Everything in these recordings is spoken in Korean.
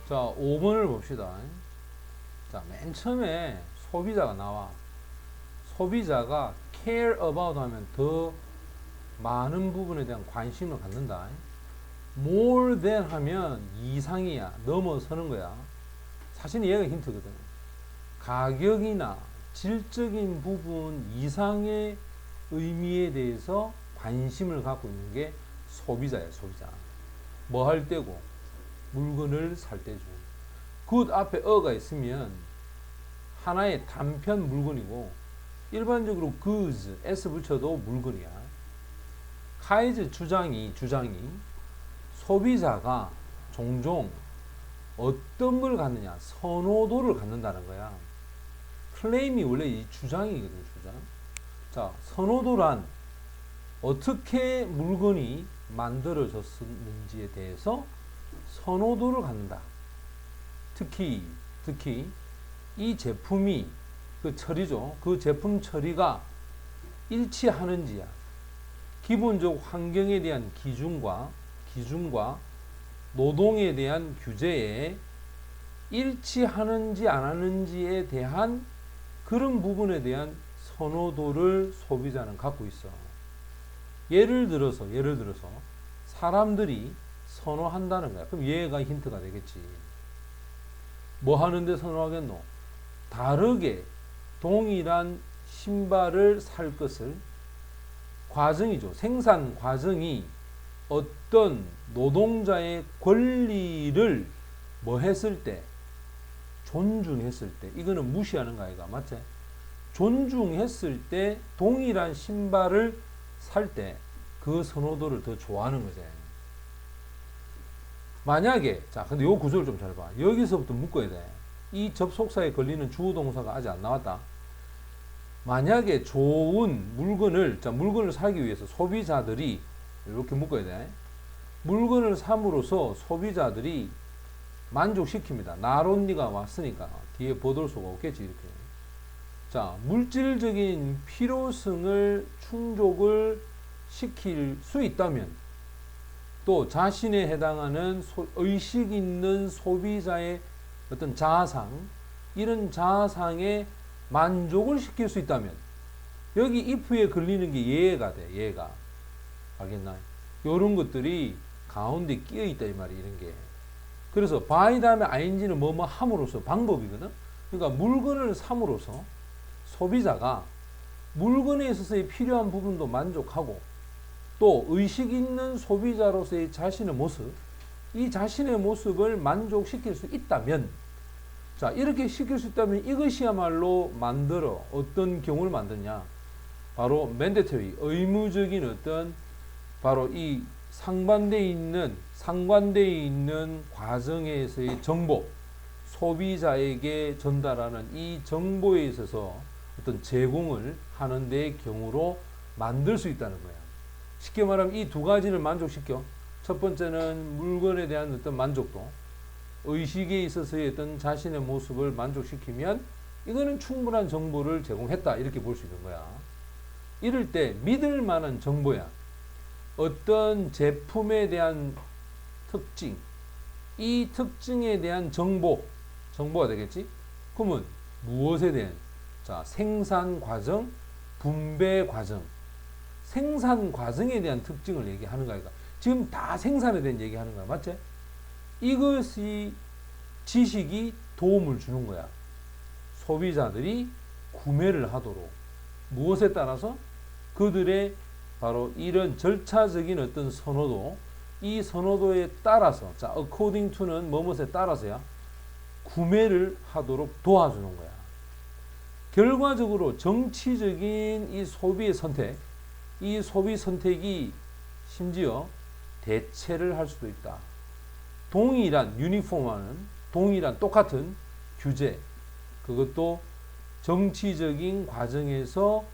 자, 5번을 봅시다. 자, 맨 처음에 소비자가 나와. 소비자가 care about 하면 더 많은 부분에 대한 관심을 갖는다. more than 하면 이상이야. 넘어서는 거야. 사실 얘가 힌트거든. 가격이나 질적인 부분 이상의 의미에 대해서 관심을 갖고 있는 게 소비자야, 소비자. 뭐 할 때고? 물건을 살 때죠. good 앞에 어가 있으면 하나의 단편 물건이고, 일반적으로 goods, s 붙여도 물건이야. 카이즈 주장이 소비자가 종종 어떤 걸 갖느냐, 선호도를 갖는다는 거야. 클레임이 원래 이 주장이거든, 주장. 자, 선호도란 어떻게 물건이 만들어졌는지에 대해서 선호도를 갖는다. 특히 이 제품이 그 처리죠. 그 제품 처리가 일치하는지야. 기본적 환경에 대한 기준과 노동에 대한 규제에 일치하는지 안 하는지에 대한 그런 부분에 대한 선호도를 소비자는 갖고 있어. 예를 들어서 사람들이 선호한다는 거야. 그럼 얘가 힌트가 되겠지. 뭐 하는데 선호하겠노? 다르게 동일한 신발을 살 것을 과정이죠. 생산 과정이 어떤 노동자의 권리를 뭐 했을 때, 존중했을 때, 이거는 무시하는 거 아이가, 맞지? 존중했을 때 동일한 신발을 살 때 그 선호도를 더 좋아하는 거지. 만약에, 자, 근데 요 구조를 좀 잘 봐. 여기서부터 묶어야 돼. 이 접속사에 걸리는 주어 동사가 아직 안 나왔다. 만약에 좋은 물건을, 자, 물건을 사기 위해서 소비자들이 이렇게 묶어야 돼. 물건을 삼으로써 소비자들이 만족시킵니다. 나론니가 왔으니까 뒤에 보돌소가 없겠지, 이렇게. 자, 물질적인 필요성을 충족을 시킬 수 있다면, 또 자신에 해당하는 의식 있는 소비자의 어떤 자아상, 이런 자아상에 만족을 시킬 수 있다면, 여기 if에 걸리는 게 예가 돼, 예가. 알겠나? 요런 것들이 가운데 끼어 있다, 이 말이, 이런 게. 그래서 by 다음에 ing는 뭐뭐 함으로써 방법이거든? 그러니까 물건을 삼으로써 소비자가 물건에 있어서의 필요한 부분도 만족하고, 또 의식 있는 소비자로서의 자신의 모습, 이 자신의 모습을 만족시킬 수 있다면, 자, 이렇게 시킬 수 있다면 이것이야말로 만들어 어떤 경우를 만드냐? 바로 mandatory, 의무적인 어떤 바로 이 상반되어 있는 과정에서의 정보, 소비자에게 전달하는 이 정보에 있어서 어떤 제공을 하는 데 경우로 만들 수 있다는 거야. 쉽게 말하면 이 두 가지를 만족시켜. 첫 번째는 물건에 대한 어떤 만족도, 의식에 있어서의 어떤 자신의 모습을 만족시키면 이거는 충분한 정보를 제공했다, 이렇게 볼 수 있는 거야. 이럴 때 믿을 만한 정보야. 어떤 제품에 대한 특징, 이 특징에 대한 정보가 되겠지? 그러면 무엇에 대한? 자, 생산 과정, 분배 과정. 생산 과정에 대한 특징을 얘기하는 거야. 지금 다 생산에 대한 얘기하는 거야. 맞지? 이것이 지식이 도움을 주는 거야. 소비자들이 구매를 하도록. 무엇에 따라서? 그들의 바로 이런 절차적인 어떤 선호도, 이 선호도에 따라서, 자, according to는 뭐뭐에 따라서야 구매를 하도록 도와주는 거야. 결과적으로 정치적인 이 소비의 선택, 이 소비 선택이 심지어 대체를 할 수도 있다. 동일한, 유니폼화는 동일한, 똑같은 규제, 그것도 정치적인 과정에서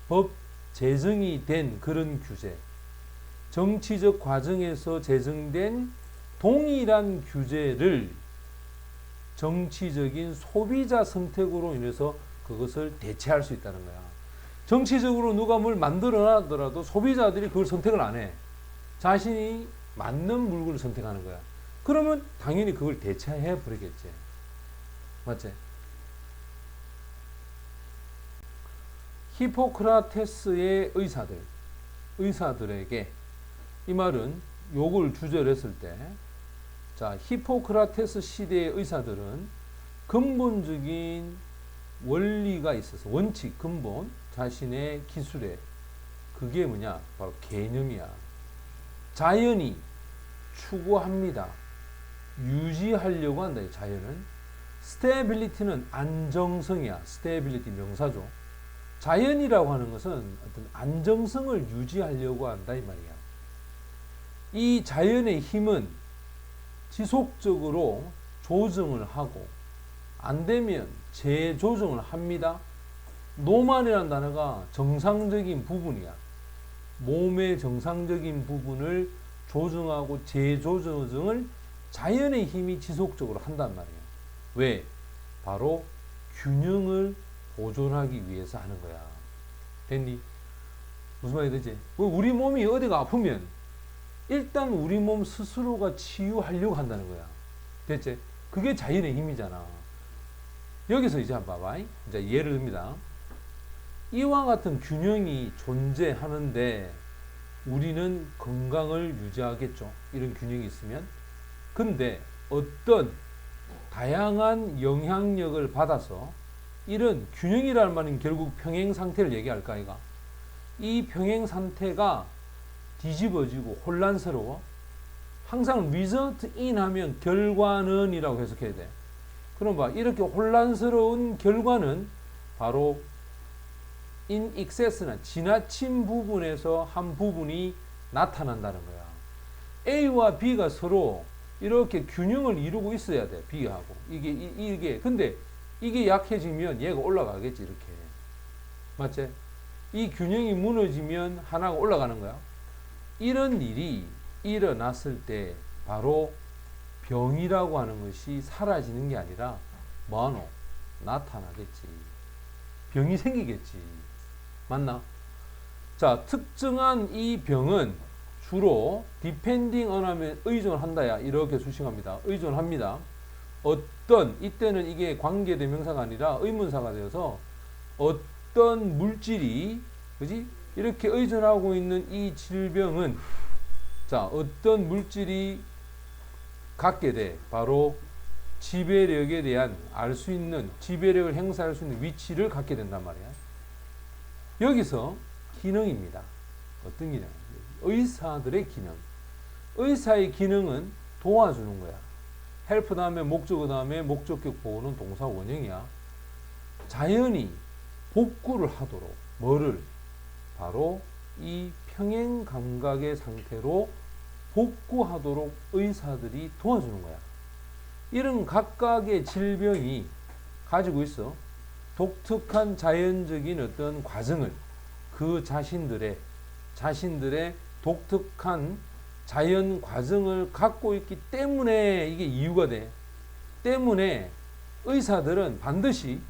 법 제정이 된 그런 규제, 정치적 과정에서 제정된 동일한 규제를 정치적인 소비자 선택으로 인해서 그것을 대체할 수 있다는 거야. 정치적으로 누가 뭘 만들어 놔더라도 소비자들이 그걸 선택을 안 해. 자신이 맞는 물건을 선택하는 거야. 그러면 당연히 그걸 대체해 버리겠지. 맞지? 히포크라테스의 의사들에게 이 말은 욕을 주절했을 때, 자, 히포크라테스 시대의 의사들은 근본적인 원리가 있어서, 원칙, 근본, 자신의 기술에, 그게 뭐냐? 바로 개념이야. 자연이 추구합니다. 유지하려고 한다, 자연은. 스테빌리티는 안정성이야. 스테빌리티 명사죠. 자연이라고 하는 것은 어떤 안정성을 유지하려고 한다, 이 말이야. 이 자연의 힘은 지속적으로 조정을 하고, 안 되면 재조정을 합니다. 노만이라는 단어가 정상적인 부분이야. 몸의 정상적인 부분을 조정하고 재조정을 자연의 힘이 지속적으로 한단 말이에요. 왜? 바로 균형을 보존하기 위해서 하는 거야. 됐니? 무슨 말이 되지? 우리 몸이 어디가 아프면 일단 우리 몸 스스로가 치유하려고 한다는 거야. 됐지? 그게 자연의 힘이잖아. 여기서 이제 한번 봐봐. 이제 예를 듭니다. 이와 같은 균형이 존재하는데 우리는 건강을 유지하겠죠. 이런 균형이 있으면. 근데 어떤 다양한 영향력을 받아서 이런 균형이라는 말은 결국 평행 상태를 얘기할까, 아이가? 이 평행 상태가 뒤집어지고 혼란스러워. 항상 result in 하면 결과는 이라고 해석해야 돼. 그럼 봐, 이렇게 혼란스러운 결과는 바로 in excess나 지나친 부분에서 한 부분이 나타난다는 거야. A와 B가 서로 이렇게 균형을 이루고 있어야 돼, B하고. 근데 이게 약해지면 얘가 올라가겠지, 이렇게. 맞지? 이 균형이 무너지면 하나가 올라가는 거야. 이런 일이 일어났을 때 바로 병이라고 하는 것이 사라지는 게 아니라 뭐하노? 나타나겠지. 병이 생기겠지. 맞나? 자, 특정한 이 병은 주로 depending on 하면 의존한다야. 이렇게 수식합니다. 의존합니다. 어떤, 이때는 이게 관계대명사가 아니라 의문사가 되어서 어떤 물질이, 그지? 이렇게 의존하고 있는 이 질병은, 자, 어떤 물질이 갖게 돼. 바로 지배력에 대한 알 수 있는, 지배력을 행사할 수 있는 위치를 갖게 된단 말이야. 여기서 기능입니다. 어떤 기능? 의사들의 기능. 의사의 기능은 도와주는 거야. 헬프 다음에 목적어 다음에 목적격 보호는 동사 원형이야. 자연히 복구를 하도록, 뭐를? 바로 이 평행 감각의 상태로 복구하도록 의사들이 도와주는 거야. 이런 각각의 질병이 가지고 있어 독특한 자연적인 어떤 과정을, 그 자신들의 독특한 자연 과정을 갖고 있기 때문에 이게 이유가 돼. 때문에 의사들은 반드시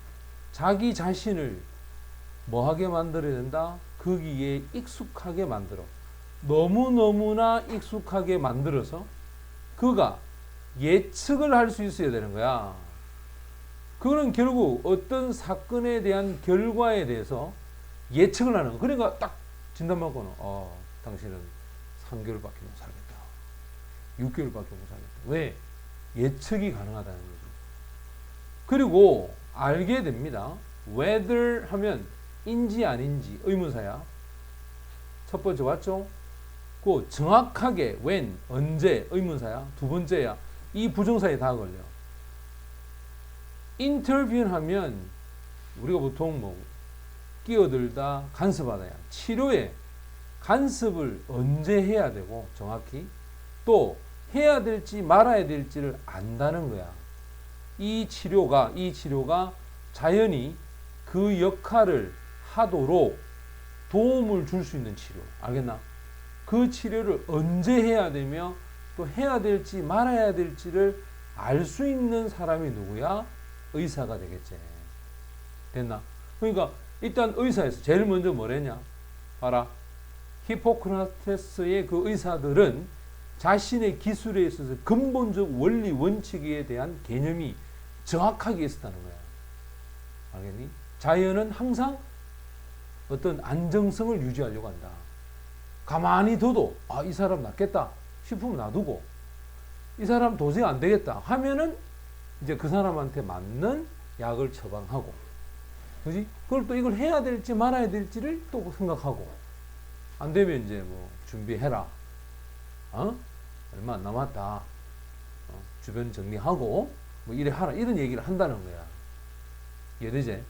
자기 자신을 뭐하게 만들어야 된다? 거기에 익숙하게 만들어. 너무너무나 익숙하게 만들어서 그가 예측을 할 수 있어야 되는 거야. 그거는 결국 어떤 사건에 대한 결과에 대해서 예측을 하는 거. 그러니까 딱 진단받고는 당신은 3개월밖에 못 살겠다. 6개월밖에 못 살겠다. 왜? 예측이 가능하다는 거죠. 그리고 알게 됩니다. whether 하면 인지 아닌지 의문사야. 첫 번째 왔죠? 그 정확하게 when, 언제 의문사야. 두 번째야. 이 부정사에 다 걸려. 인터뷰 하면 우리가 보통 뭐 끼어들다, 간섭하다야. 치료에 간섭을 언제 해야 되고 정확히 또 해야 될지 말아야 될지를 안다는 거야. 이 치료가 자연히 그 역할을 하도록 도움을 줄 수 있는 치료. 알겠나? 그 치료를 언제 해야 되며 또 해야 될지 말아야 될지를 알 수 있는 사람이 누구야? 의사가 되겠지. 됐나? 그러니까 일단 의사에서 제일 먼저 뭐랬냐? 봐라. 히포크라테스의 그 의사들은 자신의 기술에 있어서 근본적 원리 원칙에 대한 개념이 정확하게 있었다는 거야. 알겠니? 자연은 항상 어떤 안정성을 유지하려고 한다. 가만히 둬도 이 사람 낫겠다 싶으면 놔두고, 이 사람 도저히 안 되겠다 하면은 이제 그 사람한테 맞는 약을 처방하고, 그지? 그걸 또 이걸 해야 될지 말아야 될지를 또 생각하고, 안 되면 이제 뭐 준비해라. 얼마 안 남았다. 주변 정리하고 뭐 이래 하라, 이런 얘기를 한다는 거야. 이해되지?